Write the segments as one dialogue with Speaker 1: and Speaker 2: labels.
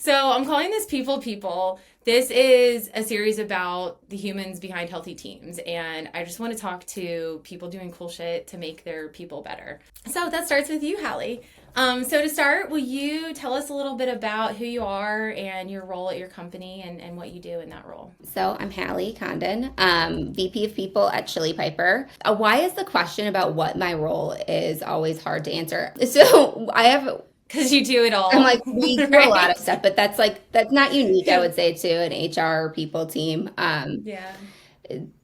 Speaker 1: So I'm calling this People. This is a series about the humans behind healthy teams. And I just want to talk to people doing cool shit to make their people better. So that starts with you, Hallie. So to start, will you tell us a little bit about who you are and your role at your company and what you do in that role?
Speaker 2: So I'm Hallie Condon, VP of People at Chili Piper. Why is the question about what my role is always hard to answer? So I have
Speaker 1: Because you do it
Speaker 2: I'm
Speaker 1: all,
Speaker 2: like, we do a lot of
Speaker 1: right?
Speaker 2: stuff, but that's not unique, I would say, to an HR people team.
Speaker 1: Yeah.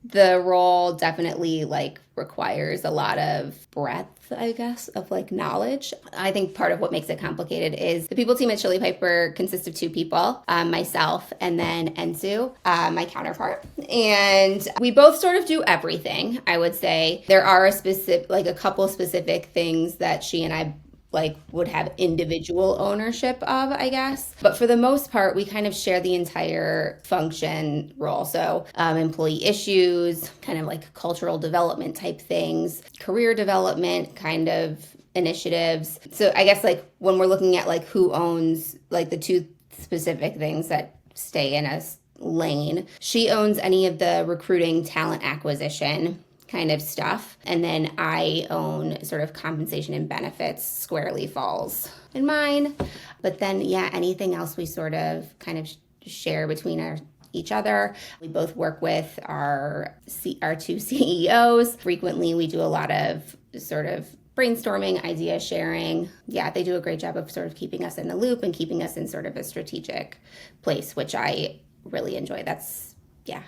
Speaker 2: The role definitely like requires a lot of breadth, I guess, of like knowledge. I think part of what makes it complicated is the people team at Chili Piper consists of two people, myself and then Ensu, my counterpart. And we both sort of do everything, I would say. There are a couple specific things that she and I like would have individual ownership of, I guess. But for the most part, we kind of share the entire function role. So employee issues, kind of like cultural development type things, career development kind of initiatives. So I guess like when we're looking at like who owns like the two specific things that stay in a lane, she owns any of the recruiting, talent acquisition kind of stuff. And then I own sort of compensation and benefits squarely falls in mine. But then, yeah, anything else we sort of kind of share between each other. We both work with our two CEOs. Frequently, we do a lot of sort of brainstorming, idea sharing. Yeah, they do a great job of sort of keeping us in the loop and keeping us in sort of a strategic place, which I really enjoy.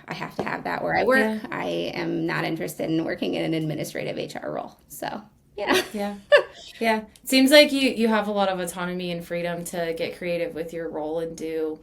Speaker 2: I have to have that where I work.
Speaker 1: Yeah.
Speaker 2: I am not interested in working in an administrative HR role. So, yeah.
Speaker 1: Yeah. Yeah. Seems like you have a lot of autonomy and freedom to get creative with your role and do,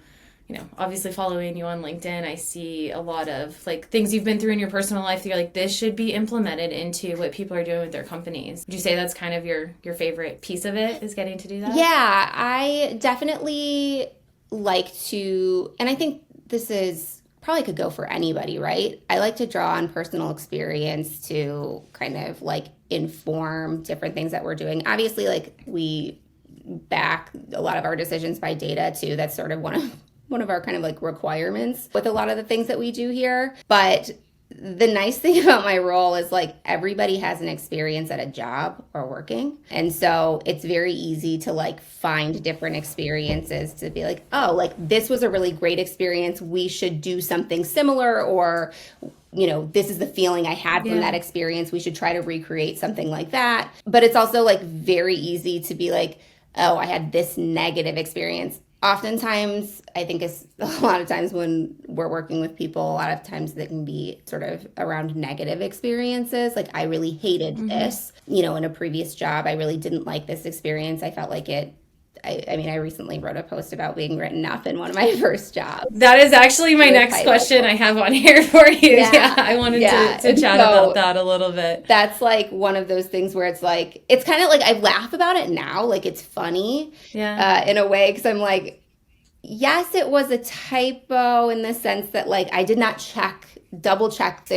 Speaker 1: obviously following you on LinkedIn, I see a lot of like things you've been through in your personal life that you're like, this should be implemented into what people are doing with their companies. Would you say that's kind of your favorite piece of it, is getting to do that?
Speaker 2: Yeah, I definitely like to, and I think this is probably could go for anybody, right? I like to draw on personal experience to kind of like inform different things that we're doing. Obviously, like we back a lot of our decisions by data too. That's sort of one of our kind of like requirements with a lot of the things that we do here. But the nice thing about my role is like everybody has an experience at a job or working. And so it's very easy to like find different experiences to be like, oh, like this was a really great experience. We should do something similar, or, this is the feeling I had from that experience. We should try to recreate something like that. But it's also like very easy to be like, oh, I had this negative experience. Oftentimes, I think it's a lot of times when we're working with people, a lot of times that can be sort of around negative experiences. Like, I really hated this, in a previous job. I really didn't like this experience. I felt like I recently wrote a post about being written up in one of my first jobs.
Speaker 1: That is actually my next question I have on here for you. Yeah, I wanted to chat about that a little bit.
Speaker 2: That's like one of those things where it's like, it's kind of like I laugh about it now. Like it's funny in a way, because I'm like, yes, it was a typo in the sense that like I did not double check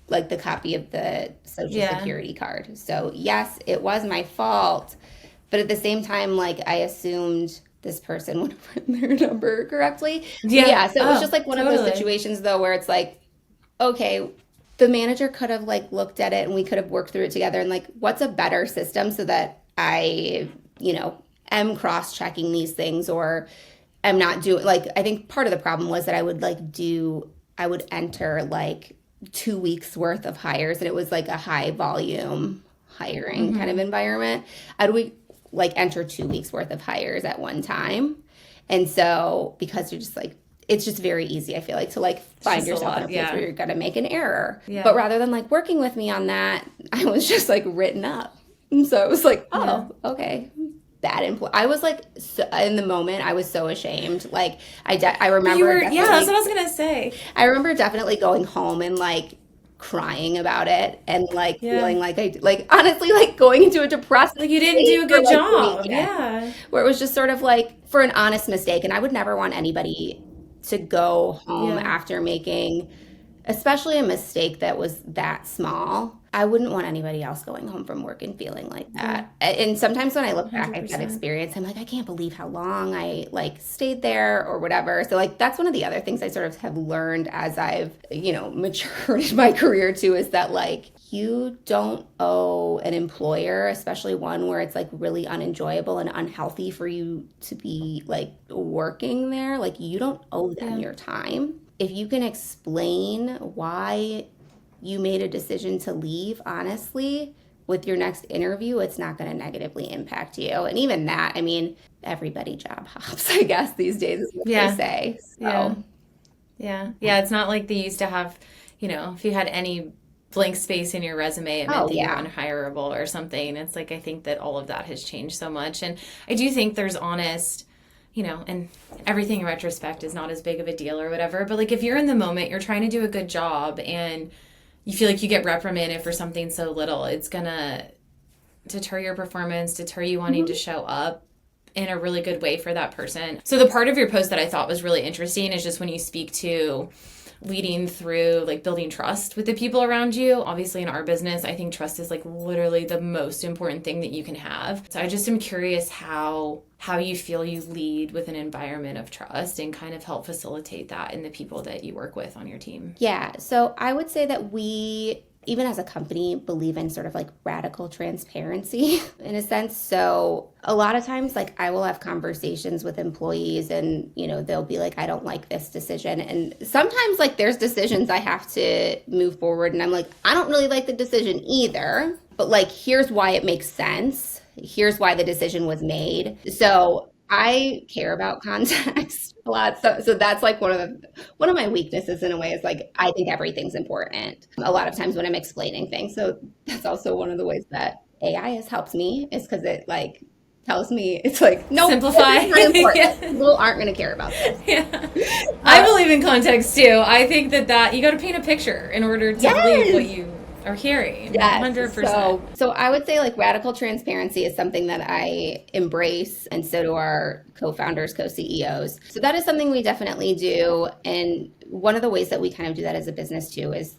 Speaker 2: like the copy of the social security card. So yes, it was my fault. But at the same time, like I assumed this person would have written their number correctly. Yeah. So it was just like one of those situations though, where it's like, okay, the manager could have like looked at it and we could have worked through it together, and like, what's a better system so that I, am cross-checking these things, or I'm not doing, like, I think part of the problem was that I would enter like 2 weeks worth of hires, and it was like a high volume hiring kind of environment. We like enter 2 weeks worth of hires at one time. And so because you're just like, it's just very easy, I feel like, to like find yourself in a place where you're going to make an error. Yeah. But rather than like working with me on that, I was just like written up. And so it was like, okay. Bad employee. I was like, in the moment, I was so ashamed. Like, I remember.
Speaker 1: That's what I was gonna say.
Speaker 2: I remember definitely going home and like crying about it and like feeling like honestly like going into a depressed,
Speaker 1: like you didn't do a good job. Yeah,
Speaker 2: where it was just sort of like for an honest mistake, and I would never want anybody to go home after making especially a mistake that was that small, I wouldn't want anybody else going home from work and feeling like that. And sometimes when I look back at that
Speaker 1: 100%.
Speaker 2: experience, I'm like, I can't believe how long I like stayed there or whatever. So like that's one of the other things I sort of have learned as I've, matured in my career too, is that like you don't owe an employer, especially one where it's like really unenjoyable and unhealthy for you to be like working there. Like you don't owe them your time. If you can explain why you made a decision to leave, honestly, with your next interview, it's not going to negatively impact you. And even that, I mean, everybody job hops, I guess, these days is what they say. So.
Speaker 1: Yeah. It's not like they used to have, if you had any blank space in your resume, it meant that you were unhireable or something. It's like, I think that all of that has changed so much. And I do think there's honest, and everything in retrospect is not as big of a deal or whatever. But like, if you're in the moment, you're trying to do a good job and you feel like you get reprimanded for something so little, it's going to deter your performance, deter you wanting to show up in a really good way for that person. So the part of your post that I thought was really interesting is just when you speak to leading through like building trust with the people around you. Obviously in our business, I think trust is like literally the most important thing that you can have. So I just am curious how you feel you lead with an environment of trust and kind of help facilitate that in the people that you work with on your team.
Speaker 2: Yeah. So I would say that we, even as a company, believe in sort of like radical transparency in a sense. So a lot of times, like I will have conversations with employees and, they'll be like, I don't like this decision. And sometimes like there's decisions I have to move forward and I'm like, I don't really like the decision either, but like, here's why it makes sense. Here's why the decision was made. So I care about context a lot. So that's like one of my weaknesses in a way is like, I think everything's important a lot of times when I'm explaining things. So that's also one of the ways that AI has helped me is because it like tells me it's like, no,
Speaker 1: simplify.
Speaker 2: It's not important. People aren't going to care about this.
Speaker 1: Yeah. I believe in context too. I think that you got to paint a picture in order to believe what you are hearing.
Speaker 2: Yes.
Speaker 1: 100%.
Speaker 2: So I would say like radical transparency is something that I embrace, and so do our co-founders, co-CEOs. So that is something we definitely do. And one of the ways that we kind of do that as a business too is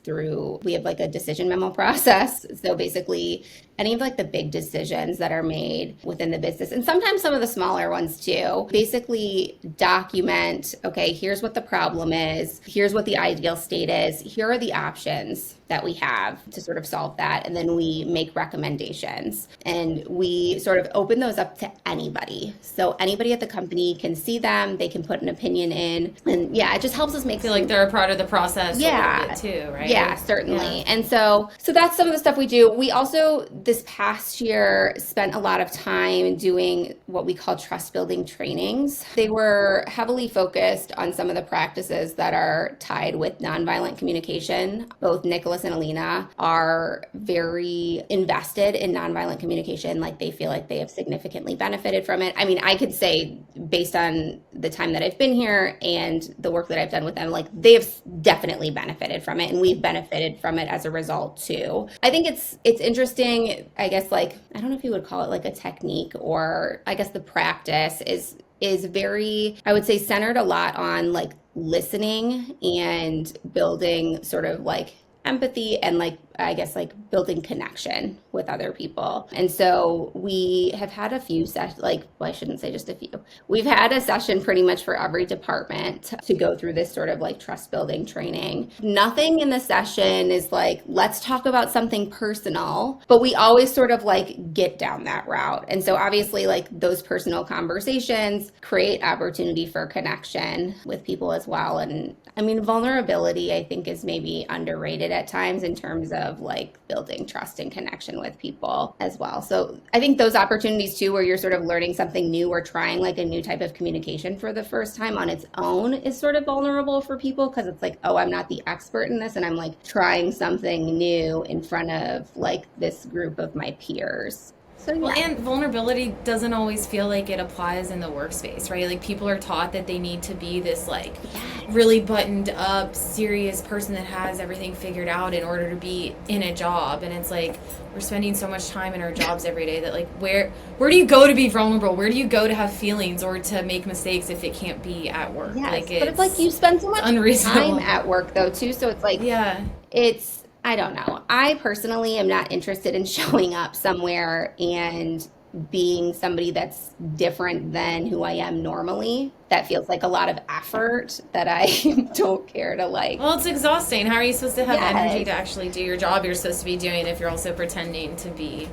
Speaker 2: we have like a decision memo process. So basically any of like the big decisions that are made within the business, and sometimes some of the smaller ones too, basically document, okay, here's what the problem is, here's what the ideal state is, here are the options that we have to sort of solve that. And then we make recommendations and we sort of open those up to anybody. So anybody at the company can see them, they can put an opinion in. And yeah, it just helps us make
Speaker 1: feel like they're a part of the process a little bit too, right?
Speaker 2: Yeah, certainly. Yeah. And so that's some of the stuff we do. We also this past year spent a lot of time doing what we call trust building trainings. They were heavily focused on some of the practices that are tied with nonviolent communication. Both Nicholas and Alina are very invested in nonviolent communication. Like they feel like they have significantly benefited from it. I mean, I could say based on the time that I've been here and the work that I've done with them, like they have definitely benefited from it, and we've benefited from it as a result too. I think it's interesting, I guess, like, I don't know if you would call it like a technique, or I guess the practice is very, I would say, centered a lot on like listening and building sort of like empathy and like, I guess, like building connection with other people. And so we have had a few sessions, like, well, I shouldn't say just a few. We've had a session pretty much for every department to go through this sort of like trust building training. Nothing in the session is like, let's talk about something personal, but we always sort of like get down that route. And so obviously like those personal conversations create opportunity for connection with people as well. And I mean, vulnerability, I think, is maybe underrated at times in terms of like building trust and connection with people as well. So I think those opportunities too, where you're sort of learning something new or trying like a new type of communication for the first time on its own, is sort of vulnerable for people, because it's like, oh, I'm not the expert in this and I'm like trying something new in front of like this group of my peers. So
Speaker 1: Well,
Speaker 2: yeah.
Speaker 1: and vulnerability doesn't always feel like it applies in the workspace, right? Like people are taught that they need to be this like
Speaker 2: Yes.
Speaker 1: really buttoned up, serious person that has everything figured out in order to be in a job. And it's like we're spending so much time in our jobs every day that like where do you go to be vulnerable? Where do you go to have feelings or to make mistakes if it can't be at work?
Speaker 2: Yes.
Speaker 1: Like
Speaker 2: But it's like you spend so
Speaker 1: it's
Speaker 2: much time
Speaker 1: unreasonable.
Speaker 2: at work though too. So it's like
Speaker 1: Yeah.
Speaker 2: it's I don't know. I personally am not interested in showing up somewhere and being somebody that's different than who I am normally. That feels like a lot of effort that I don't care to like.
Speaker 1: Well, it's exhausting. How are you supposed to have energy
Speaker 2: Yes.
Speaker 1: to actually do your job you're supposed to be doing if you're also pretending to be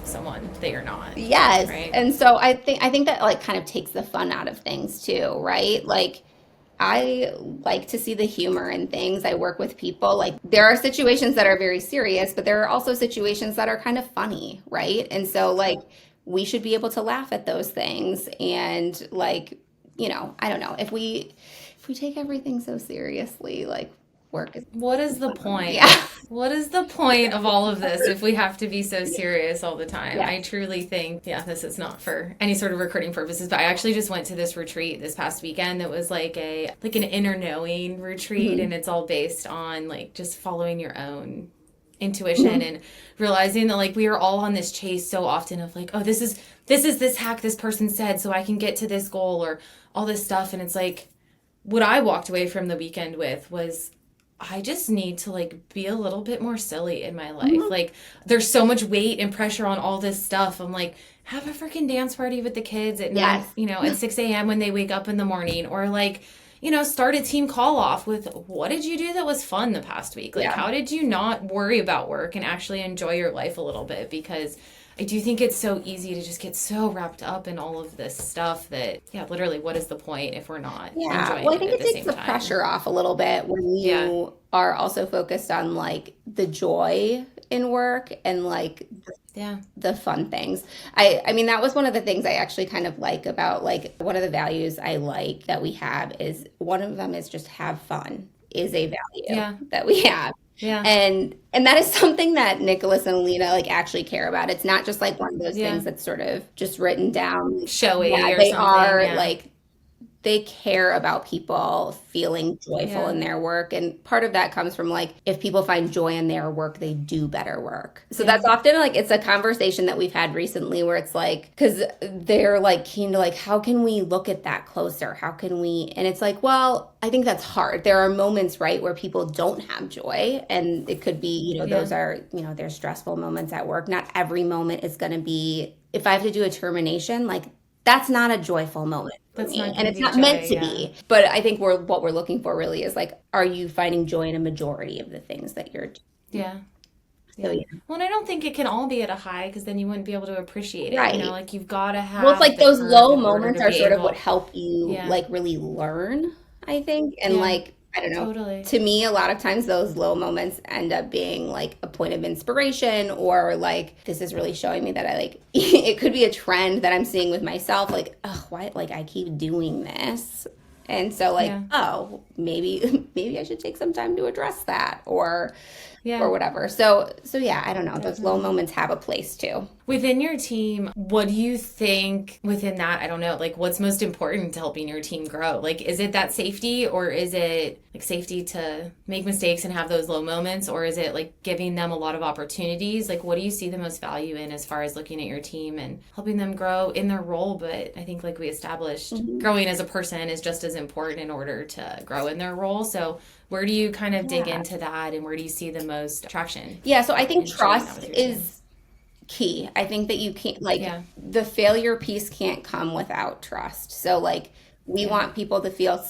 Speaker 1: someone that you're not,
Speaker 2: Yes.
Speaker 1: right?
Speaker 2: And so I think that like kind of takes the fun out of things too, right? Like I like to see the humor in things. I work with people. Like there are situations that are very serious, but there are also situations that are kind of funny, right? And so like we should be able to laugh at those things and like, I don't know. If we take everything so seriously, like work is
Speaker 1: What is the
Speaker 2: fun.
Speaker 1: point?
Speaker 2: Yeah.
Speaker 1: What is the point of all of this if we have to be so
Speaker 2: Yeah.
Speaker 1: serious all the time?
Speaker 2: Yeah.
Speaker 1: I truly think, yeah, this is not for any sort of recruiting purposes, but I actually just went to this retreat this past weekend that was like an inner knowing retreat, and
Speaker 2: Mhm.
Speaker 1: it's all based on like just following your own intuition
Speaker 2: Mhm.
Speaker 1: and realizing that like we are all on this chase so often of like, oh, this hack this person said so I can get to this goal or all this stuff, and it's like what I walked away from the weekend with was I just need to like be a little bit more silly in my life.
Speaker 2: Mhm.
Speaker 1: Like there's so much weight and pressure on all this stuff. I'm like, have a freaking dance party with the kids at
Speaker 2: Yes.
Speaker 1: 9, at 6 a.m. when they wake up in the morning, or like, start a team call off with what did you do that was fun the past week? Like,
Speaker 2: Yeah.
Speaker 1: how did you not worry about work and actually enjoy your life a little bit? Because I do think it's so easy to just get so wrapped up in all of this stuff that, yeah, literally, what is the point if we're not
Speaker 2: Yeah, well,
Speaker 1: enjoying
Speaker 2: I
Speaker 1: it
Speaker 2: think
Speaker 1: at
Speaker 2: it
Speaker 1: the
Speaker 2: takes
Speaker 1: same
Speaker 2: the
Speaker 1: time?
Speaker 2: pressure off a little bit when
Speaker 1: Yeah.
Speaker 2: you are also focused on like the joy in work and like
Speaker 1: Yeah.
Speaker 2: the fun things. I mean that was one of the things I actually kind of like about like one of the values I like that we have is one of them is just have fun is a value
Speaker 1: Yeah.
Speaker 2: that we have.
Speaker 1: Yeah.
Speaker 2: And that is something that Nicholas and Lena like actually care about. It's not just like one of those
Speaker 1: Yeah.
Speaker 2: things that's sort of just written down. Yeah,
Speaker 1: Showy or
Speaker 2: they
Speaker 1: something.
Speaker 2: are
Speaker 1: Yeah.
Speaker 2: like they care about people feeling joyful
Speaker 1: Yeah.
Speaker 2: in their work. And part of that comes from like, if people find joy in their work, they do better work. So
Speaker 1: Yeah.
Speaker 2: that's often like, it's a conversation that we've had recently where it's like, because they're like keen to like, how can we look at that closer? How can we? And it's like, well, I think that's hard. There are moments, right, where people don't have joy. And it could be,
Speaker 1: Yeah.
Speaker 2: those are, there's stressful moments at work. Not every moment is going to be, if I have to do a termination, like, that's not a joyful moment for
Speaker 1: That's
Speaker 2: me
Speaker 1: not
Speaker 2: and
Speaker 1: going to
Speaker 2: it's
Speaker 1: be
Speaker 2: not meant
Speaker 1: joy.
Speaker 2: to
Speaker 1: Yeah.
Speaker 2: be, but I think what we're looking for really is like, are you finding joy in a majority of the things that you're doing?
Speaker 1: Yeah.
Speaker 2: So
Speaker 1: Yeah.
Speaker 2: yeah.
Speaker 1: Well, and I don't think it can all be at a high because then you wouldn't be able to appreciate it.
Speaker 2: Right.
Speaker 1: Like you've got to
Speaker 2: Well, it's
Speaker 1: have
Speaker 2: like
Speaker 1: the
Speaker 2: those
Speaker 1: curve
Speaker 2: low
Speaker 1: in order
Speaker 2: moments
Speaker 1: to
Speaker 2: are
Speaker 1: be
Speaker 2: sort of what
Speaker 1: able.
Speaker 2: help you
Speaker 1: Yeah.
Speaker 2: like really learn, I think. And
Speaker 1: Yeah.
Speaker 2: like, I don't know.
Speaker 1: Totally.
Speaker 2: To me, a lot of times those low moments end up being like a point of inspiration or like this is really showing me that I like it could be a trend that I'm seeing with myself like, oh, why like I keep doing this. And so like,
Speaker 1: Yeah.
Speaker 2: oh, maybe I should take some time to address that or
Speaker 1: Yeah.
Speaker 2: whatever. So yeah, I don't know. Those low
Speaker 1: Definitely.
Speaker 2: moments have a place too.
Speaker 1: Within your team, what do you think within that? I don't know, like what's most important to helping your team grow? Like, is it that safety or is it like safety to make mistakes and have those low moments? Or is it like giving them a lot of opportunities? Like, what do you see the most value in as far as looking at your team and helping them grow in their role? But I think, like we established,
Speaker 2: Mhm.
Speaker 1: growing as a person is just as important in order to grow in their role. So, where do you kind of dig
Speaker 2: Yeah.
Speaker 1: into that and where do you see the most traction
Speaker 2: Yeah, so I think
Speaker 1: in sharing that
Speaker 2: trust
Speaker 1: with your team?
Speaker 2: is key. I think that you can't like
Speaker 1: Yeah.
Speaker 2: the failure piece can't come without trust. So like we
Speaker 1: Yeah.
Speaker 2: want people to feel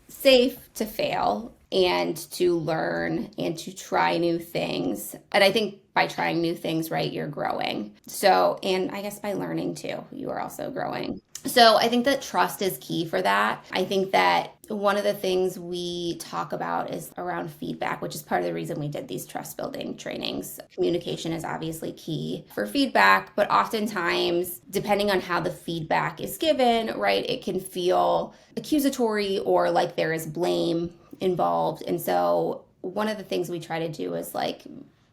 Speaker 2: safe to fail and to learn and to try new things. And I think by trying new things, right, you're growing. So, and I guess by learning too, you are also growing. So I think that trust is key for that. I think that one of the things we talk about is around feedback, which is part of the reason we did these trust building trainings. Communication is obviously key for feedback, but oftentimes, depending on how the feedback is given, right, it can feel accusatory or like there is blame involved. And so one of the things we try to do is like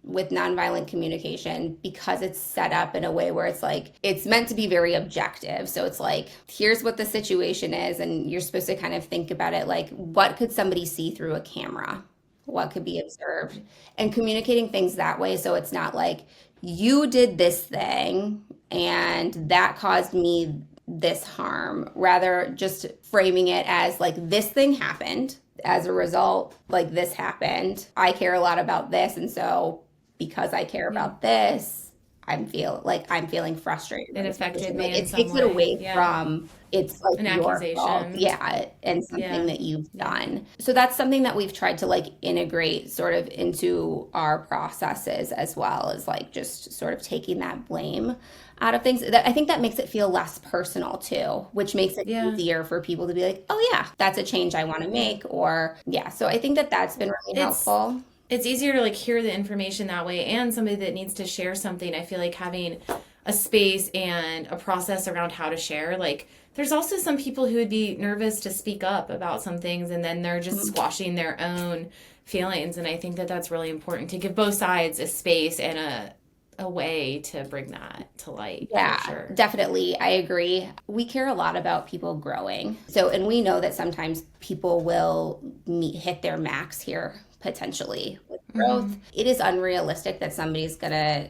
Speaker 2: with nonviolent communication, because it's set up in a way where it's like it's meant to be very objective. So it's like, here's what the situation is, and you're supposed to kind of think about it like, what could somebody see through a camera? What could be observed? And communicating things that way, so it's not like you did this thing and that caused me this harm. Rather, just framing it as like, this thing happened. As a result, like, this happened. I care a lot about this, and so because I care about this, I'm feeling frustrated.
Speaker 1: It affected me
Speaker 2: Like,
Speaker 1: in
Speaker 2: it
Speaker 1: some
Speaker 2: takes it
Speaker 1: way.
Speaker 2: away
Speaker 1: Yeah.
Speaker 2: from it's like
Speaker 1: An
Speaker 2: your fault,
Speaker 1: accusation.
Speaker 2: yeah, and something
Speaker 1: Yeah.
Speaker 2: that you've done. So that's something that we've tried to like integrate sort of into our processes, as well as like just sort of taking that blame out of things. That, I think that makes it feel less personal too, which makes it
Speaker 1: Yeah.
Speaker 2: easier for people to be like, oh yeah, that's a change I want to make, or yeah. So I think that that's been really
Speaker 1: It's
Speaker 2: helpful.
Speaker 1: it's easier to like hear the information that way, and somebody that needs to share something. I feel like having a space and a process around how to share, like, there's also some people who would be nervous to speak up about some things, and then they're just squashing their own feelings. And I think that that's really important, to give both sides a space and a way to bring that to light.
Speaker 2: Yeah,
Speaker 1: For sure.
Speaker 2: definitely. I agree. We care a lot about people growing. So, and we know that sometimes people will hit their max here potentially with growth. It is unrealistic that somebody's going to,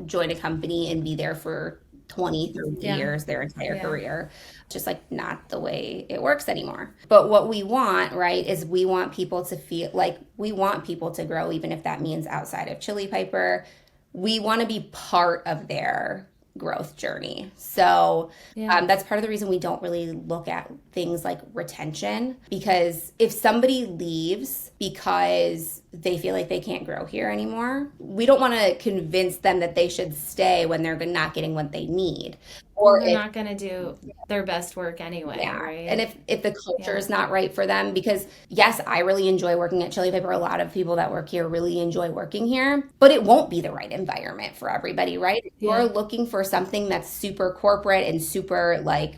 Speaker 2: join a company and be there for 20, 30
Speaker 1: Yeah.
Speaker 2: years, their entire
Speaker 1: Yeah.
Speaker 2: career. Just like not the way it works anymore. But what we want, right, is we want people to feel like we want people to grow, even if that means outside of Chili Piper. We want to be part of their growth journey. So
Speaker 1: Yeah.
Speaker 2: that's part of the reason we don't really look at things like retention, because if somebody leaves because they feel like they can't grow here anymore, we don't want to convince them that they should stay when they're not getting what they need. Or
Speaker 1: They're
Speaker 2: if
Speaker 1: not going to do their best work anyway,
Speaker 2: yeah.
Speaker 1: right?
Speaker 2: And if the culture
Speaker 1: Yeah.
Speaker 2: is not right for them, because yes, I really enjoy working at Chili Piper. A lot of people that work here really enjoy working here, but it won't be the right environment for everybody, right? If you're
Speaker 1: Yeah.
Speaker 2: looking for something that's super corporate and super like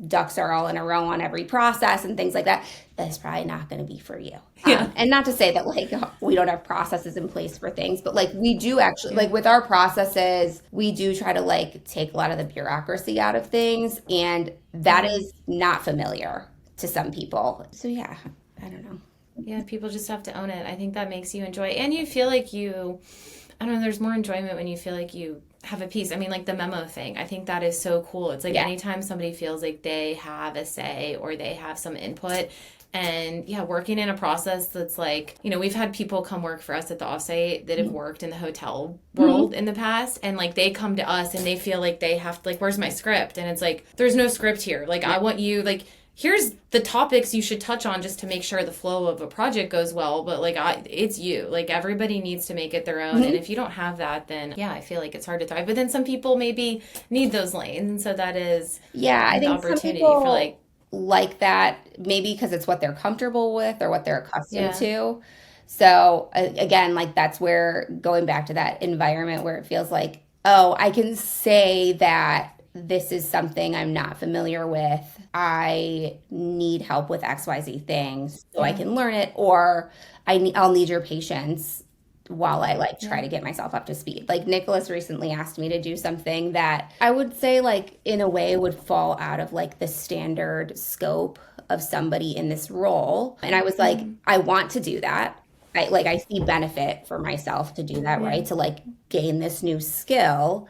Speaker 2: ducks are all in a row on every process and things like that, that's probably not going to be for you.
Speaker 1: Yeah.
Speaker 2: And not to say that like we don't have processes in place for things, but like we do actually,
Speaker 1: Yeah.
Speaker 2: like with our processes, we do try to like take a lot of the bureaucracy out of things, and that is not familiar to some people. So yeah, I don't know.
Speaker 1: Yeah, people just have to own it. I think that makes you enjoy, and you feel like I don't know, there's more enjoyment when you feel like you have a piece. I mean, like the memo thing, I think that is so cool. It's like
Speaker 2: Yeah.
Speaker 1: anytime somebody feels like they have a say or they have some input. And yeah, working in a process that's like, we've had people come work for us at the offsite that have worked in the hotel world in the past. And like they come to us and they feel like they have to, like, where's my script? And it's like, there's no script here. Like, I want you, like, here's the topics you should touch on just to make sure the flow of a project goes well. But like, it's you. Like, everybody needs to make it their own. And if you don't have that, then yeah, I feel like it's hard to thrive. But then some people maybe need those lanes. And so that is
Speaker 2: Yeah, I
Speaker 1: the
Speaker 2: think some
Speaker 1: opportunity
Speaker 2: people
Speaker 1: for like
Speaker 2: that, maybe because it's what they're comfortable with or what they're accustomed
Speaker 1: Yeah.
Speaker 2: to. So again, like that's where going back to that environment where it feels like, oh, I can say that this is something I'm not familiar with. I need help with XYZ things so I can learn it, or I'll need your patience while I like try to get myself up to speed. Like Nicholas recently asked me to do something that I would say like in a way would fall out of like the standard scope of somebody in this role. And I was like, I want to do that. I see benefit for myself to do that, right? To like gain this new skill.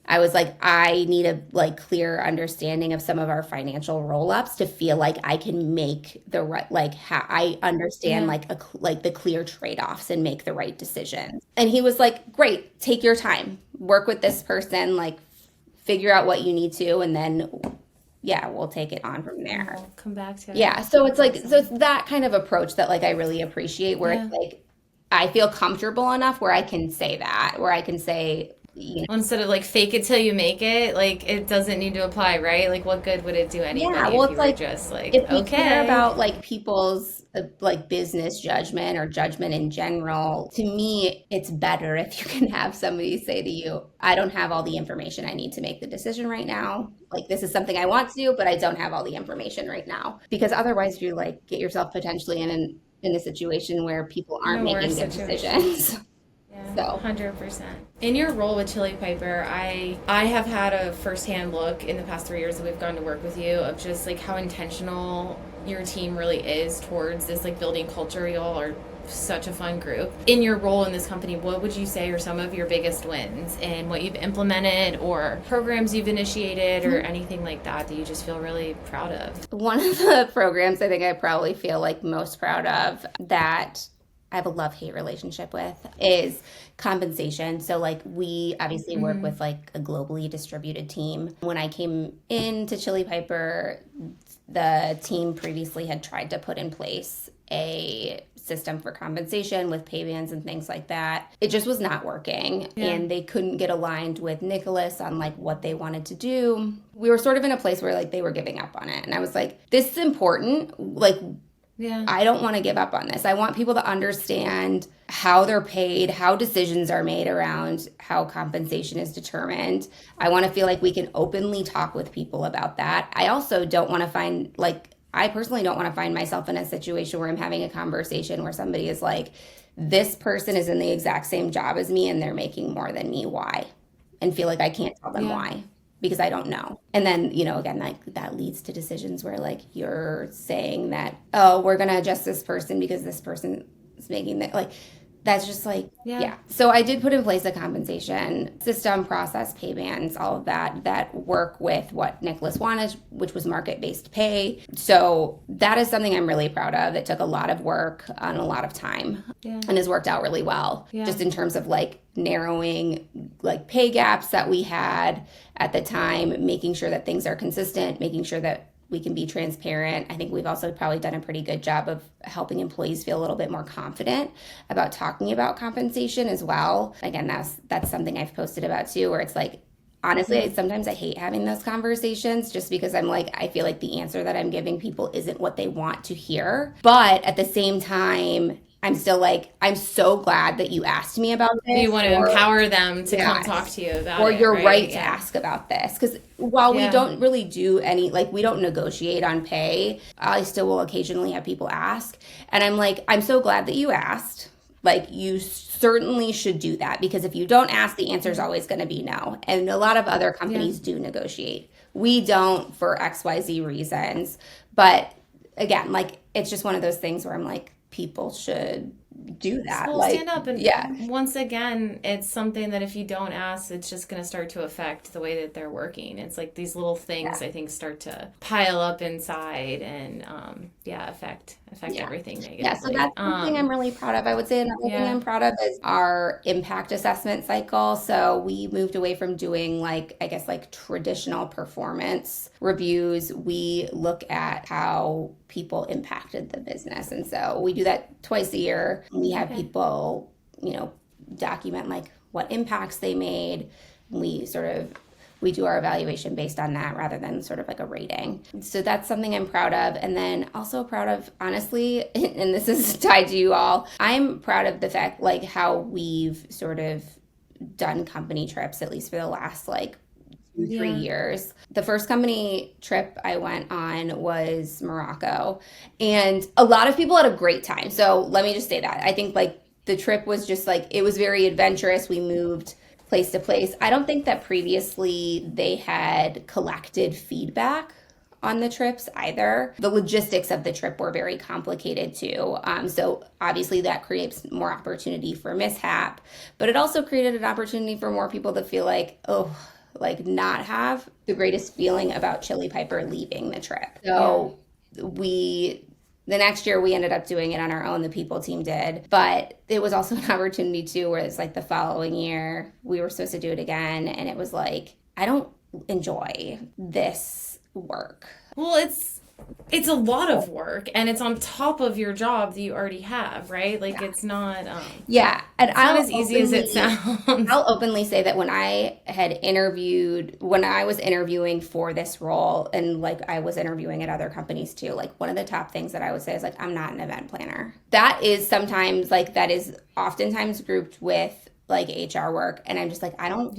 Speaker 2: I was like, I need a like clear understanding of some of our financial roll-ups to feel like I can make the right, like how I understand like the clear trade-offs and make the right decisions. And he was like, great, take your time, work with this person, like figure out what you need to, and then yeah, we'll take it on from there.
Speaker 1: We'll come back to it.
Speaker 2: Yeah, so it's like, so it's that kind of approach that like I really appreciate, where it's like I feel comfortable enough where I can say that, where I can say,
Speaker 1: Instead of like fake it till you make it, like it doesn't need to apply, right? Like what good would it do anybody
Speaker 2: yeah, well,
Speaker 1: if
Speaker 2: it's
Speaker 1: you were
Speaker 2: like
Speaker 1: just like,
Speaker 2: if we
Speaker 1: okay.
Speaker 2: care about like people's like business judgment or judgment in general, to me, it's better if you can have somebody say to you, I don't have all the information I need to make the decision right now. Like this is something I want to do, but I don't have all the information right now. Because otherwise you like get yourself potentially in a situation where people aren't
Speaker 1: In a worse
Speaker 2: making good
Speaker 1: situation.
Speaker 2: decisions. So
Speaker 1: 100%. In your role with Chili Piper, I have had a firsthand look in the past 3 years that we've gone to work with you of just like how intentional your team really is towards this like building culture. Y'all are such a fun group. In your role in this company, what would you say are some of your biggest wins and what you've implemented or programs you've initiated or anything like that that you just feel really proud of?
Speaker 2: one of the programs I think I probably feel like most proud of that I have a love-hate relationship with is compensation. So like we obviously work with like a globally distributed team. When I came into Chili Piper, the team previously had tried to put in place a system for compensation with pay bands and things like that. It just was not working, and they couldn't get aligned with Nicholas on like what they wanted to do. We were sort of in a place where like they were giving up on it, and I was like, this is important. Like, I don't want to give up on this. I want people to understand how they're paid, how decisions are made around how compensation is determined. I want to feel like we can openly talk with people about that. I also don't want to find like I personally don't want to find myself in a situation where I'm having a conversation where somebody is like, this person is in the exact same job as me and they're making more than me. Why? And feel like I can't tell them why because I don't know. And then, again, like that leads to decisions where like you're saying that, oh, we're going to adjust this person because this person is making that like that's just like, So I did put in place a compensation system, process, pay bands, all of that work with what Nicholas wanted, which was market-based pay. So that is something I'm really proud of. It took a lot of work and a lot of time and has worked out really well. Just in terms of like narrowing like pay gaps that we had at the time, making sure that things are consistent, making sure that we can be transparent. I think we've also probably done a pretty good job of helping employees feel a little bit more confident about talking about compensation as well. Again, that's something I've posted about too, where it's like, honestly, sometimes I hate having those conversations just because I'm like, I feel like the answer that I'm giving people isn't what they want to hear. But at the same time, I'm still like, I'm so glad that you asked me about this.
Speaker 1: You want to empower them to come talk to you about it.
Speaker 2: Or you're right to ask about this. Because while we don't really do any, like we don't negotiate on pay, I still will occasionally have people ask. And I'm like, I'm so glad that you asked. Like you certainly should do that because if you don't ask, the answer is always going to be no. And a lot of other companies do negotiate. We don't for XYZ reasons. But again, like it's just one of those things where I'm like, people should do that.
Speaker 1: Well, stand up and once again, it's something that if you don't ask, it's just going to start to affect the way that they're working. It's like these little things I think start to pile up inside and affect everything negatively.
Speaker 2: Yeah, so that's something I'm really proud of. I would say another thing I'm proud of is our impact assessment cycle. So we moved away from doing like, I guess like traditional performance reviews. We look at how people impacted the business. And so we do that twice a year. We have people, document like what impacts they made. We do our evaluation based on that rather than sort of like a rating. So that's something I'm proud of. And then also proud of, honestly, and this is tied to you all, I'm proud of the fact like how we've sort of done company trips, at least for the last like 3 years. The first company trip I went on was Morocco, and a lot of people had a great time. So let me just say that. I think like the trip was just like, it was very adventurous. We moved place to place. I don't think that previously they had collected feedback on the trips either. The logistics of the trip were very complicated too. So obviously that creates more opportunity for mishap, but it also created an opportunity for more people to feel like, not have the greatest feeling about Chili Piper leaving the trip. So the next year we ended up doing it on our own, the people team did, but it was also an opportunity too where it's like the following year we were supposed to do it again, and it was like, I don't enjoy this work.
Speaker 1: Well, it's a lot of work, and it's on top of your job that you already have, right? Like it's not
Speaker 2: and
Speaker 1: it's not as easy as it sounds.
Speaker 2: I'll openly say that when I was interviewing for this role, and like I was interviewing at other companies too, like one of the top things that I would say is like, I'm not an event planner. That is oftentimes grouped with like HR work, and I'm just like, I don't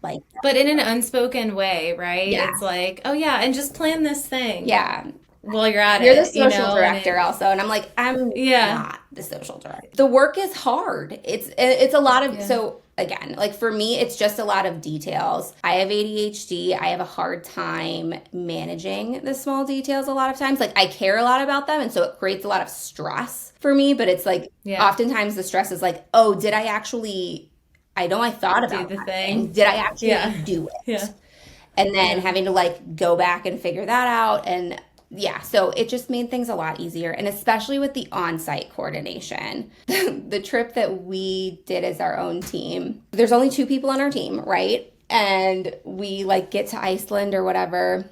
Speaker 2: like that.
Speaker 1: But in an unspoken way, right? It's like, oh yeah, and just plan this thing.
Speaker 2: Yeah.
Speaker 1: while you're at
Speaker 2: You're the
Speaker 1: it, you
Speaker 2: social
Speaker 1: know, and
Speaker 2: director also, and I'm like, I'm
Speaker 1: yeah,
Speaker 2: not the social director. The work is hard. It's a lot of,
Speaker 1: yeah,
Speaker 2: so again, like for me, it's just a lot of details. I have ADHD. I have a hard time managing the small details a lot of times. Like I care a lot about them, and so it creates a lot of stress for me, but it's like
Speaker 1: yeah,
Speaker 2: oftentimes the stress is like, oh, did I actually, I know I thought
Speaker 1: do
Speaker 2: about
Speaker 1: the
Speaker 2: that thing.
Speaker 1: thing.
Speaker 2: Did I actually
Speaker 1: Yeah,
Speaker 2: do
Speaker 1: yeah,
Speaker 2: it? And then
Speaker 1: yeah.
Speaker 2: having to like go back and figure that out. And yeah, so it just made things a lot easier. And especially with the on-site coordination. The trip that we did as our own team, there's only two people on our team, right? And we like get to Iceland or whatever,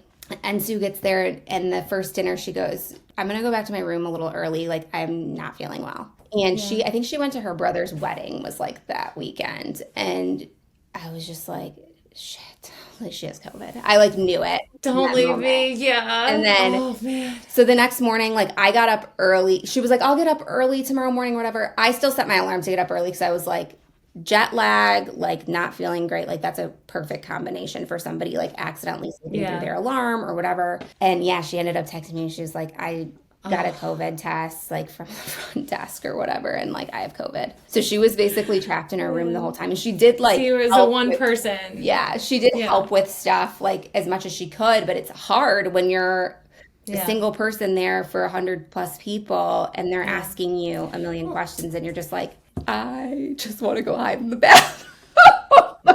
Speaker 2: and Sue gets there, and the first dinner she goes, I'm gonna go back to my room a little early, like I'm not feeling well. And
Speaker 1: Yeah.
Speaker 2: I think she went to her brother's wedding, was like that weekend. And I was just like, shit, like she has COVID. I like knew it in
Speaker 1: Don't
Speaker 2: that
Speaker 1: leave
Speaker 2: moment.
Speaker 1: me.
Speaker 2: And
Speaker 1: Yeah.
Speaker 2: then,
Speaker 1: Oh man.
Speaker 2: so the next morning, like I got up early. She was like, I'll get up early tomorrow morning, whatever. I still set my alarm to get up early because I was like, jet lag, like not feeling great. Like that's a perfect combination for somebody like accidentally sleeping through
Speaker 1: Yeah.
Speaker 2: their alarm or whatever. And yeah, she ended up texting me. She was like, I got a
Speaker 1: Oh,
Speaker 2: COVID test like from the front desk or whatever, and like I have COVID. So she was basically trapped in her room the
Speaker 1: yeah.
Speaker 2: whole time. And she did
Speaker 1: So
Speaker 2: like
Speaker 1: you was a
Speaker 2: help
Speaker 1: one
Speaker 2: with,
Speaker 1: person.
Speaker 2: yeah, she did
Speaker 1: Yeah.
Speaker 2: help with stuff like as much as she could, but it's hard when you're a
Speaker 1: Yeah.
Speaker 2: single person there for 100 plus people and they're
Speaker 1: Yeah.
Speaker 2: asking you a million
Speaker 1: Well,
Speaker 2: questions and you're just like, I just want to go hide in the bathroom.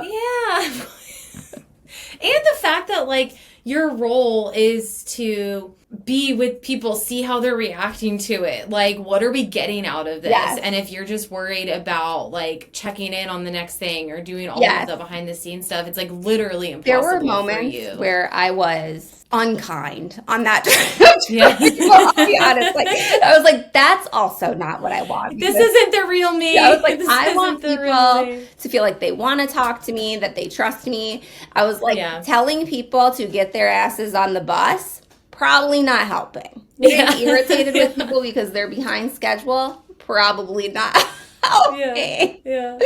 Speaker 1: yeah. And the fact that like your role is to be with people, see how they're reacting to it. Like, what are we getting out of this?
Speaker 2: Yes.
Speaker 1: And if you're just worried about like checking in on the next thing or doing all of
Speaker 2: Yes.
Speaker 1: the behind the scenes stuff, it's like literally
Speaker 2: There were
Speaker 1: impossible for
Speaker 2: moments
Speaker 1: you.
Speaker 2: where I was unkind on that trip
Speaker 1: Yeah.
Speaker 2: to people. I'll be honest. Like I was like, that's also not what I want.
Speaker 1: This
Speaker 2: Because
Speaker 1: isn't the real me.
Speaker 2: I was like,
Speaker 1: This
Speaker 2: I
Speaker 1: isn't
Speaker 2: want
Speaker 1: the real
Speaker 2: people
Speaker 1: me.
Speaker 2: to feel like they want to talk to me, that they trust me. I was like
Speaker 1: Yeah.
Speaker 2: telling people to get their asses on the bus, probably not helping.
Speaker 1: Yeah.
Speaker 2: Getting irritated with people because they're behind schedule, probably not
Speaker 1: Yeah.
Speaker 2: helping.
Speaker 1: Yeah.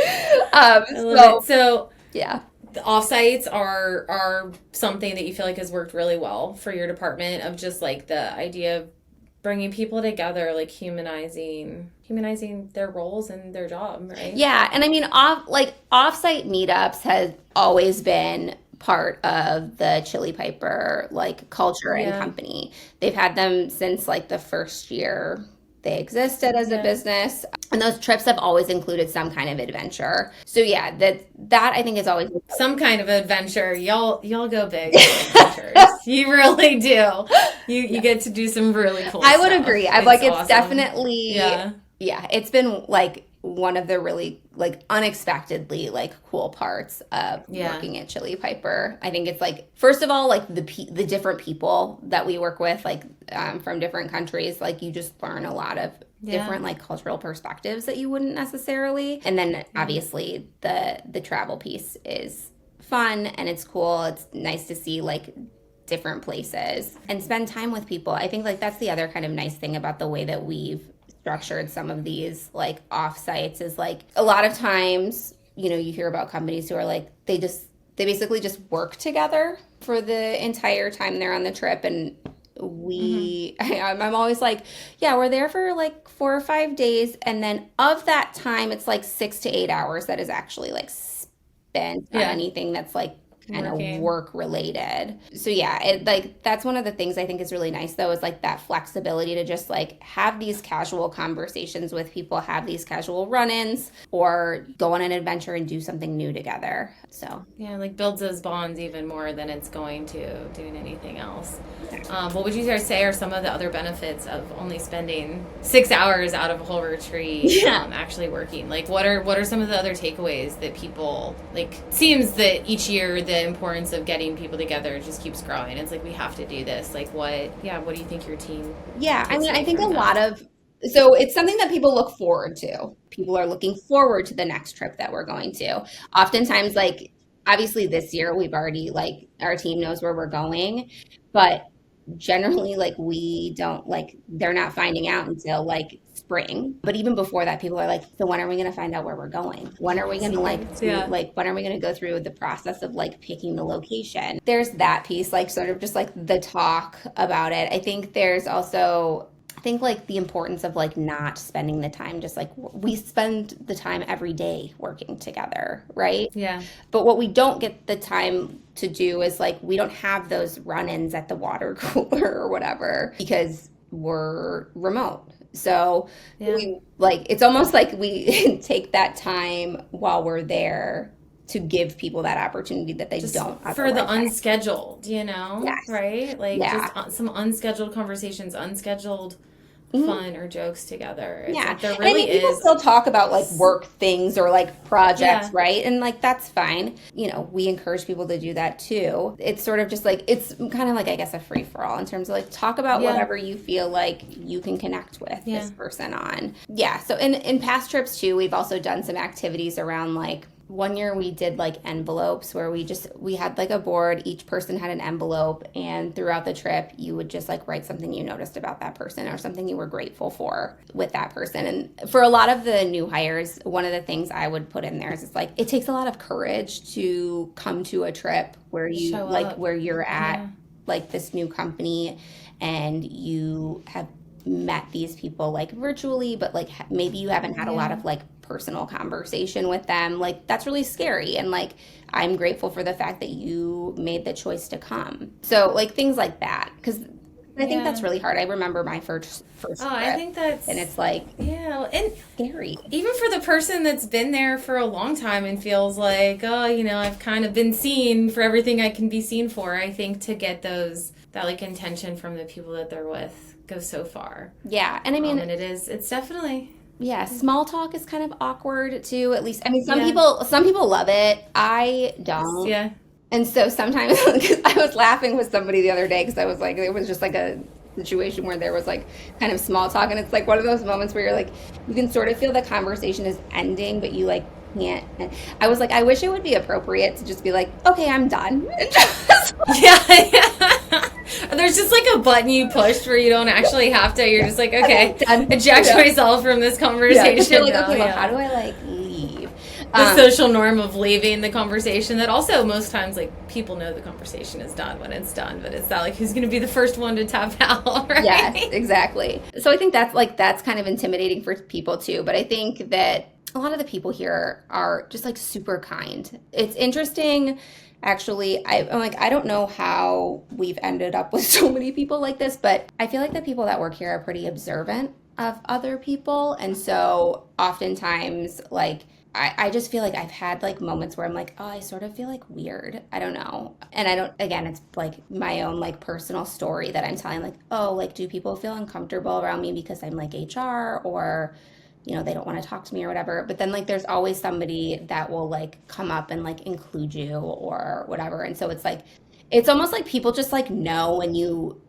Speaker 1: I love
Speaker 2: So
Speaker 1: it. So
Speaker 2: yeah.
Speaker 1: the offsites are something that you feel like has worked really well for your department of just like the idea of bringing people together, like humanizing their roles and their job, right?
Speaker 2: Yeah, and I mean offsite meetups has always been part of the Chili Piper like culture and
Speaker 1: Yeah.
Speaker 2: company. They've had them since like the first year they existed as a
Speaker 1: Yeah.
Speaker 2: business. And those trips have always included some kind of adventure. So yeah, that I think is always
Speaker 1: Some kind of adventure. Y'all go big with adventures. You really do. You get to do some really cool
Speaker 2: I would
Speaker 1: stuff.
Speaker 2: agree. I'm like it's
Speaker 1: Awesome.
Speaker 2: definitely
Speaker 1: Yeah.
Speaker 2: yeah, it's been like one of the really like unexpectedly like cool parts of
Speaker 1: Yeah.
Speaker 2: working at Chili Piper. I think it's like first of all like the different people that we work with like from different countries, like you just learn a lot of
Speaker 1: Yeah.
Speaker 2: different like cultural perspectives that you wouldn't necessarily. And then obviously the travel piece is fun and it's cool. It's nice to see like different places and spend time with people. I think like that's the other kind of nice thing about the way that we've structured some of these like offsites is like a lot of times, you know, you hear about companies who are like they basically just work together for the entire time they're on the trip and I'm always like, yeah, we're there for like 4 or 5 days and then of that time it's like 6 to 8 hours that is actually like spent on
Speaker 1: Yeah.
Speaker 2: anything that's like kind of
Speaker 1: Working.
Speaker 2: work related. So yeah, it like that's one of the things I think is really nice though is like that flexibility to just like have these casual conversations with people, have these casual run-ins or go on an adventure and do something new together. So
Speaker 1: Yeah, like builds those bonds even more than it's going to doing anything else. What would you say are some of the other benefits of only spending 6 hours out of a whole retreat
Speaker 2: Yeah.
Speaker 1: actually working? Like, what are some of the other takeaways that people like? Seems that each year the importance of getting people together just keeps growing. It's like we have to do this. Like, what? Yeah, what do you think your team
Speaker 2: yeah, I
Speaker 1: takes
Speaker 2: mean, I
Speaker 1: away
Speaker 2: think a
Speaker 1: from
Speaker 2: lot
Speaker 1: that?
Speaker 2: of so it's something that people look forward to. People are looking forward to the next trip that we're going to. Oftentimes, like obviously this year we've already like our team knows where we're going, but generally like we don't like they're not finding out until like spring. But even before that, people are like, so when are we going to find out where we're going? When are we going to when are we going to go through the process of like picking the location? There's that piece, like sort of just like the talk about it. I think there's also like the importance of like not spending the time, just like we spend the time every day working together, right?
Speaker 1: Yeah.
Speaker 2: But what we don't get the time to do is like we don't have those run-ins at the water cooler or whatever because we're remote. So we like it's almost like we take that time while we're there to give people that opportunity that they don't
Speaker 1: for the
Speaker 2: otherwise have.
Speaker 1: unscheduled,
Speaker 2: Yes.
Speaker 1: right? Like
Speaker 2: Yeah.
Speaker 1: just some unscheduled conversations, unscheduled fun or jokes together. It's
Speaker 2: Yeah.
Speaker 1: like there
Speaker 2: And I mean,
Speaker 1: really
Speaker 2: people
Speaker 1: is.
Speaker 2: still talk about like work things or like projects,
Speaker 1: Yeah.
Speaker 2: right? And like that's fine. You know, we encourage people to do that too. It's sort of just like it's kind of like I guess a free for all in terms of like talk about
Speaker 1: Yeah.
Speaker 2: whatever you feel like you can connect with
Speaker 1: Yeah.
Speaker 2: this person on. Yeah. So in past trips too, we've also done some activities around like one year we did like envelopes where we had like a board, each person had an envelope, and throughout the trip you would just like write something you noticed about that person or something you were grateful for with that person. And for a lot of the new hires, one of the things I would put in there is it's like it takes a lot of courage to come to a trip where you
Speaker 1: Show
Speaker 2: like
Speaker 1: up.
Speaker 2: where you're at
Speaker 1: Yeah.
Speaker 2: like this new company and you have met these people like virtually, but like maybe you haven't had a lot of like personal conversation with them. Like that's really scary. And like I'm grateful for the fact that you made the choice to come. So like things like that. Because I think that's really hard. I remember my first trip,
Speaker 1: I think that's
Speaker 2: and it's like
Speaker 1: and
Speaker 2: scary.
Speaker 1: even for the person that's been there for a long time and feels like, oh, I've kind of been seen for everything I can be seen for. I think to get that like intention from the people that they're with goes so far.
Speaker 2: Yeah. And I mean,
Speaker 1: and it's definitely.
Speaker 2: Yeah, small talk is kind of awkward too, at least. I mean, some people love it. I don't.
Speaker 1: Yeah.
Speaker 2: And so sometimes I was laughing with somebody the other day because I was like, it was just like a situation where there was like kind of small talk, and it's like one of those moments where you're like, you can sort of feel the conversation is ending, but you like can't. I was like, I wish it would be appropriate to just be like, okay, I'm done.
Speaker 1: Yeah. There's just like a button you push where you don't actually have to. You're just like, okay, eject myself from this conversation.
Speaker 2: You're like,
Speaker 1: now.
Speaker 2: okay, well, how do I like leave?
Speaker 1: The social norm of leaving the conversation that also most times like people know the conversation is done when it's done, but it's not like who's going to be the first one to tap out, right?
Speaker 2: Yes, exactly. So I think that's kind of intimidating for people too, but I think that a lot of the people here are just like super kind. It's interesting. Actually, I'm like, I don't know how we've ended up with so many people like this, but I feel like the people that work here are pretty observant of other people. And so oftentimes, like, I just feel like I've had like moments where I'm like, oh, I sort of feel like weird. I don't know. And I don't, again, it's like my own like personal story that I'm telling, like, oh, like, do people feel uncomfortable around me because I'm like HR or they don't want to talk to me or whatever. But then like there's always somebody that will like come up and like include you or whatever. And so it's like it's almost like people just like know when you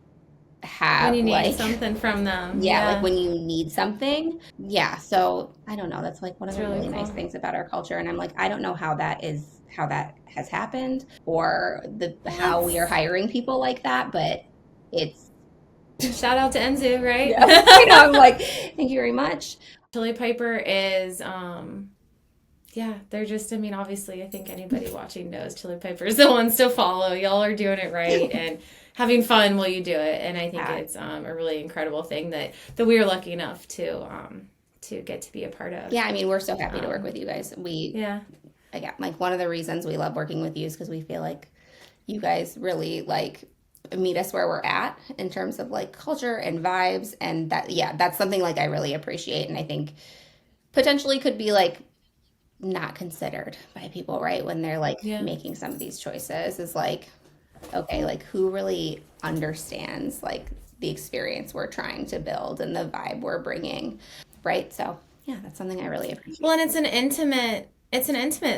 Speaker 2: have
Speaker 1: when you need
Speaker 2: like
Speaker 1: something from them.
Speaker 2: Yeah, like when you need something. Yeah. So I don't know. That's like one of the really
Speaker 1: cool.
Speaker 2: nice things about our culture. And I'm like, I don't know how that has happened or how we are hiring people like that, but it's
Speaker 1: shout out to Enzu, right?
Speaker 2: Yeah. I'm like, thank you very much.
Speaker 1: Chili Piper is, they're just, obviously, I think anybody watching knows Chili Piper is the ones to follow. Y'all are doing it right and having fun while you do it. And I think it's a really incredible thing that we are lucky enough to get to be a part of.
Speaker 2: Yeah, I mean, we're so happy to work with you guys. Again, like one of the reasons we love working with you is because we feel like you guys really like meet us where we're at in terms of like culture and vibes, and that's something like I really appreciate, and I think potentially could be like not considered by people, right, when they're like making some of these choices is like, okay, like who really understands like the experience we're trying to build and the vibe we're bringing, right? So yeah, that's something I really appreciate.
Speaker 1: Well, and it's an intimate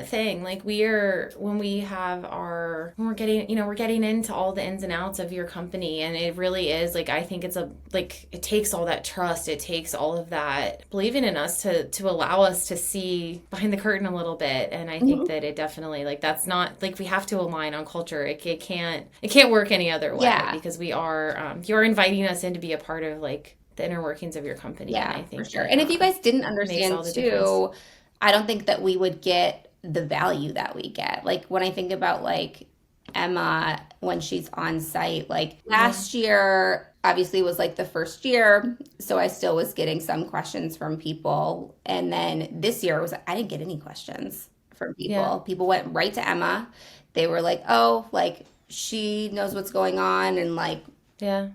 Speaker 1: thing. Like when we're getting into all the ins and outs of your company, and it really is like, I think it's it takes all that trust. It takes all of that believing in us to allow us to see behind the curtain a little bit. And I think that it definitely, like, that's not like we have to align on culture. It can't work any other way because we are, you're inviting us in to be a part of like the inner workings of your company. And
Speaker 2: Yeah,
Speaker 1: I
Speaker 2: for
Speaker 1: think
Speaker 2: sure.
Speaker 1: that
Speaker 2: And if you guys didn't
Speaker 1: makes
Speaker 2: understand
Speaker 1: all the difference.
Speaker 2: too, I don't think that we would get the value that we get. Like when I think about like Emma when she's on site, like
Speaker 1: Yeah.
Speaker 2: last year obviously was like the first year, so I still was getting some questions from people. And then this year was I didn't get any questions from
Speaker 1: Yeah.
Speaker 2: people. People went right to Emma. They were like, "Oh, like she knows what's going on," and like
Speaker 1: Yeah.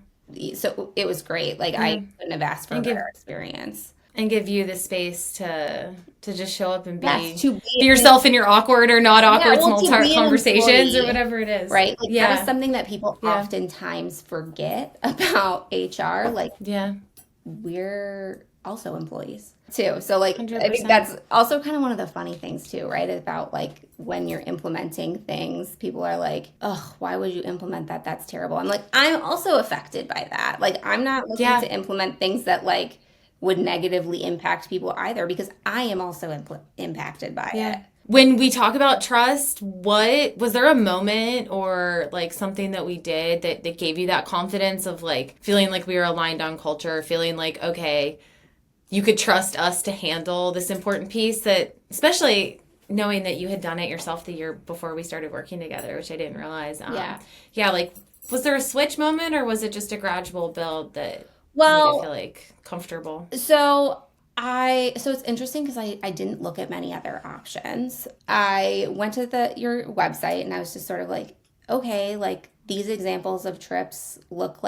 Speaker 2: so it was great. Like I
Speaker 1: Yeah.
Speaker 2: couldn't have asked for a
Speaker 1: And
Speaker 2: better experience.
Speaker 1: give you the space to just show up and
Speaker 2: Yes, to
Speaker 1: be
Speaker 2: be an
Speaker 1: yourself in your awkward or not
Speaker 2: yeah,
Speaker 1: awkward
Speaker 2: well,
Speaker 1: small
Speaker 2: to
Speaker 1: talk
Speaker 2: be an
Speaker 1: conversations or
Speaker 2: employee,
Speaker 1: whatever it is.
Speaker 2: right? Like that is
Speaker 1: Yeah.
Speaker 2: something that people
Speaker 1: Yeah.
Speaker 2: oftentimes forget about HR. Like
Speaker 1: Yeah.
Speaker 2: we're also employees too. So like I think
Speaker 1: 100%.
Speaker 2: that's also kind of one of the funny things too, right? About like when you're implementing things, people are like, "Oh, why would you implement that? That's terrible." I'm like, I'm also affected by that. Like I'm not looking
Speaker 1: Yeah.
Speaker 2: to implement things that like would negatively impact people either because I am also impacted by it.
Speaker 1: Yeah. When we talk about trust, what was there a moment or like something that we did that gave you that confidence of like feeling like we were aligned on culture, feeling like, okay, you could trust us to handle this important piece that, especially knowing that you had done it yourself the year before we started working together, which I didn't realize.
Speaker 2: Yeah.
Speaker 1: Yeah, like, was there a switch moment or was it just a gradual build that made it feel
Speaker 2: Well,
Speaker 1: like comfortable?
Speaker 2: so it's interesting because I didn't look at many other options. I went to the your website and I was just sort of like, okay, like these examples of trips look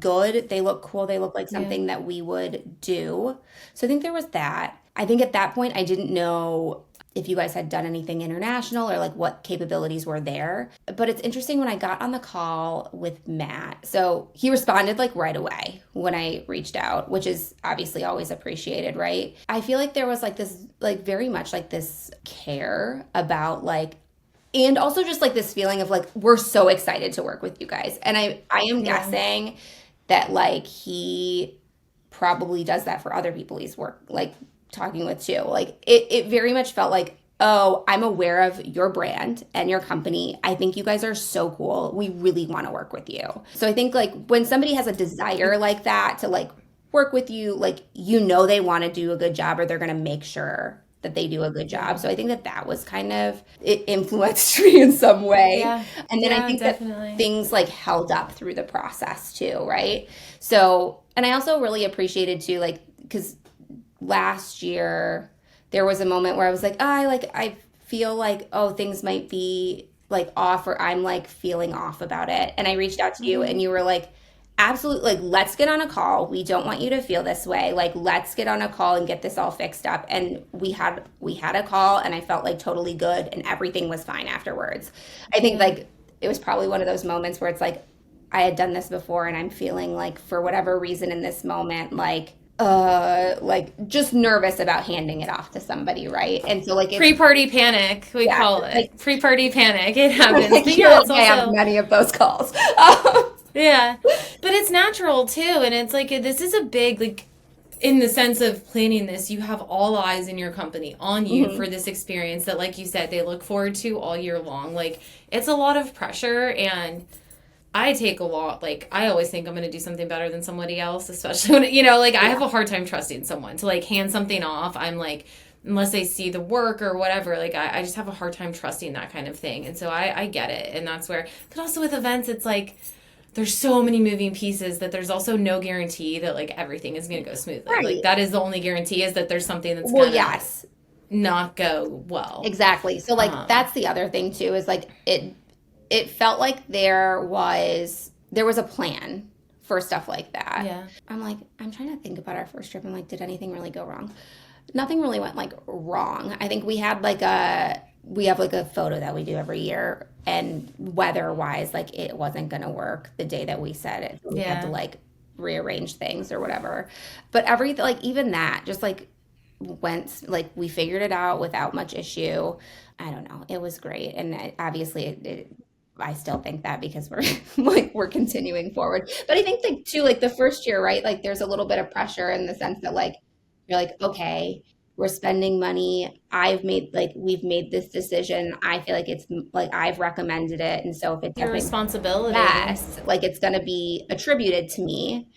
Speaker 2: good. They look cool. They look like
Speaker 1: Yeah.
Speaker 2: something that we would do. So I think there was that. I think at that point I didn't know if you guys had done anything international or like what capabilities were there. But it's interesting when I got on the call with Matt. So he responded like right away when I reached out, which is obviously always appreciated, right? I feel like there was like this, like very much like this care about like, and also just like this feeling of like, we're so excited to work with you guys. And I am
Speaker 1: Yeah.
Speaker 2: guessing that like he probably does that for other people he's like talking with too. Like it very much felt like, oh, I'm aware of your brand and your company. I think you guys are so cool. We really want to work with you. So I think like when somebody has a desire like that to like work with you, like you know they want to do a good job or they're going to make sure that they do a good job.
Speaker 1: Yeah.
Speaker 2: So I think that that was kind of it influenced me in some way.
Speaker 1: Yeah.
Speaker 2: And then I
Speaker 1: Yeah,
Speaker 2: think that
Speaker 1: definitely.
Speaker 2: things like held up through the process too, right? So, and I also really appreciated too, like, because last year there was a moment where I was like, oh, I feel like, oh, things might be like off or I'm like feeling off about it. And I reached out to you
Speaker 1: Hmm.
Speaker 2: and you were like, absolutely, like, let's get on a call. We don't want you to feel this way. Like, let's get on a call and get this all fixed up. And we had a call and I felt like totally good and everything was fine afterwards. I think
Speaker 1: Yeah.
Speaker 2: like it was probably one of those moments where it's like I had done this before and I'm feeling like for whatever reason in this moment, like just nervous about handing it off to somebody, right? And so like it's
Speaker 1: Pre-party panic, we
Speaker 2: yeah,
Speaker 1: call
Speaker 2: like
Speaker 1: it. Pre-party panic. It
Speaker 2: I
Speaker 1: happens. But
Speaker 2: feel
Speaker 1: yeah, it's
Speaker 2: like I have
Speaker 1: also
Speaker 2: many of those calls.
Speaker 1: yeah. But it's natural too. And it's like this is a big like in the sense of planning this, you have all eyes in your company on you
Speaker 2: Mhm.
Speaker 1: for this experience that, like you said, they look forward to all year long. Like, it's a lot of pressure, and I take a lot. Like, I always think I'm going to do something better than somebody else, especially when, like, I have
Speaker 2: Yeah.
Speaker 1: a hard time trusting someone to, like, hand something off. I'm like, unless they see the work or whatever, like, I just have a hard time trusting that kind of thing. And so I get it. And that's where, but also with events, it's like, there's so many moving pieces that there's also no guarantee that like everything is going to go smoothly. Like
Speaker 2: Right.
Speaker 1: that is the only guarantee is that there's something that's
Speaker 2: Well,
Speaker 1: going to
Speaker 2: yes,
Speaker 1: not go well.
Speaker 2: exactly. So like
Speaker 1: Um,
Speaker 2: that's the other thing too is like it felt like there was a plan for stuff like that.
Speaker 1: yeah.
Speaker 2: I'm like I'm trying to think about our first trip. I'm like, did anything really go wrong? Nothing really went like wrong. I think we have like a photo that we do every year and weather wise like it wasn't going to work the day that we said it. So we had to
Speaker 1: Yeah.
Speaker 2: like rearrange things or whatever. But everything like even that just like went like we figured it out without much issue. I don't know. It was great and obviously I still think that because we're like we're continuing forward. But I think like too like the first year, right? Like there's a little bit of pressure in the sense that like you're like, okay, we're spending money. We've made this decision. I feel like it's like I've recommended it. And so if it
Speaker 1: Your
Speaker 2: doesn't,
Speaker 1: responsibility.
Speaker 2: yes, like it's going to be attributed to me.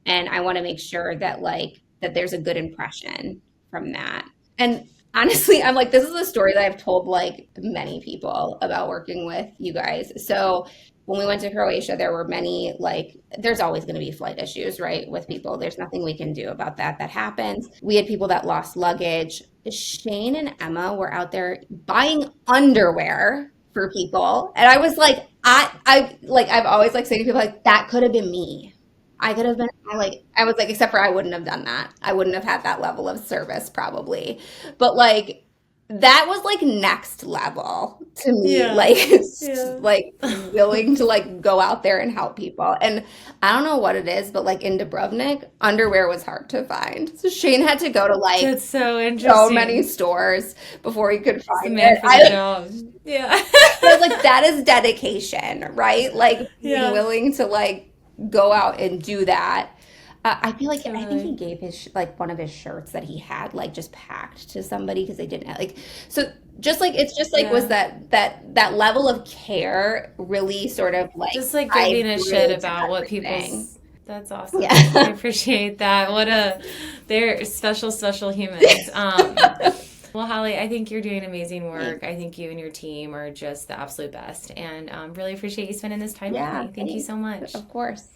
Speaker 2: And I want to make sure that like that there's a good impression from that. And honestly, I'm like, this is a story that I've told like many people about working with you guys. So when we went to Croatia, there were many like there's always going to be flight issues, right? With people. There's nothing we can do about that. That happens. We had people that lost luggage. Shane and Emma were out there buying underwear for people. And I was like, I like I've always like saying to people like that could have been me. I could have been I was like, except for I wouldn't have done that. I wouldn't have had that level of service probably. But like that was like next level to me,
Speaker 1: Yeah.
Speaker 2: like
Speaker 1: Yeah.
Speaker 2: like willing to like go out there and help people. And I don't know what it is, but like in Dubrovnik, underwear was hard to find. So Shane had to go to like
Speaker 1: That's so
Speaker 2: so many
Speaker 1: interesting.
Speaker 2: stores before he could
Speaker 1: He's the
Speaker 2: find
Speaker 1: man
Speaker 2: it.
Speaker 1: for the job. Yeah.
Speaker 2: But it's like that is dedication, right? Like being
Speaker 1: Yeah.
Speaker 2: willing to like go out and do that. I feel like I think he
Speaker 1: Totally.
Speaker 2: gave his like one of his shirts that he had like just packed to somebody because they didn't have, like so just like it's just like was
Speaker 1: Yeah.
Speaker 2: that level of care really sort of like
Speaker 1: Just like
Speaker 2: tied
Speaker 1: giving a shit
Speaker 2: through to
Speaker 1: about what
Speaker 2: everything.
Speaker 1: people's. That's awesome. I
Speaker 2: Yeah.
Speaker 1: appreciate that. What a. They're special, special humans. Well, Holly, I think you're doing amazing work.
Speaker 2: Thanks.
Speaker 1: I think you and your team are just the absolute best. And really appreciate you spending this time with
Speaker 2: Yeah,
Speaker 1: me. Thank you
Speaker 2: thanks.
Speaker 1: so much.
Speaker 2: Of course.